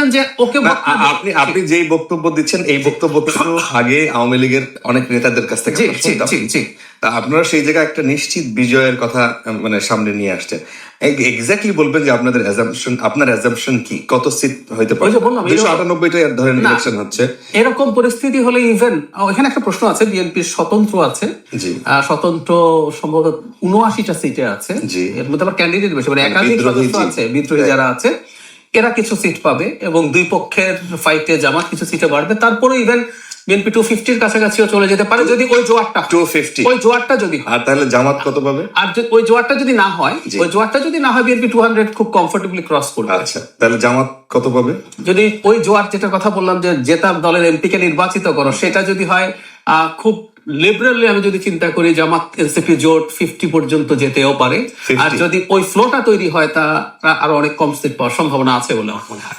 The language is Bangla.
বলছেন যে ওকে আপনি যেই বক্তব্য দিচ্ছেন এই বক্তব্য কিন্তু আগে আওয়ামী লীগের অনেক নেতাদের কাছ থেকে তা আপনারা সেই জায়গায় একটা নিশ্চিত বিজয়ের কথা মানে সামনে নিয়ে আসছেন। এক্স্যাক্টলি বলবেন যে আপনার অ্যাজাম্পশন কি, কত সিট হইতে পারে? 298টা ধরেন ইলেকশন হচ্ছে, এরকম পরিস্থিতি হলে ইভেন এখানে একটা প্রশ্ন আছে, বিএনপির স্বতন্ত্র আছে, স্বতন্ত্র সম্ভবত 79টা সিটে আছে, এর মধ্যে আবার ক্যান্ডিডেট বেশি, মানে একাধিক সদস্য আছে, বিদ্রোহী যারা আছে এরা কিছু সিট পাবে এবং দুই পক্ষের ফাইটে জামাত কিছু সিটে বাড়বে। তারপরে ইভেন বিএনপি 250-র কাছাকাছিও চলে যেতে পারে যদি ওই জোয়ারটা 250 ওই জোয়ারটা যদি হয়। আর তাহলে জামাত কত পাবে? আর ওই জোয়ারটা যদি না হয়, বিএনপি 200 খুব কমফোর্টেবলি ক্রস করবে। আচ্ছা, তাহলে জামাত কত পাবে? যদি ওই জোয়ার, যেটা কথা বললাম যে জেতার দলের এমপি কে নির্বাচিত করো, সেটা যদি হয় খুব লিবারেলি, আমি যদি চিন্তা করি জামাত এনসিপি জোট 50 পর্যন্ত যেতেও পারে। আর যদি ওই ফ্লোটা তৈরি হয় তা আরো অনেক কম সিট পাওয়ার সম্ভাবনা আছে বলে আমার মনে হয়।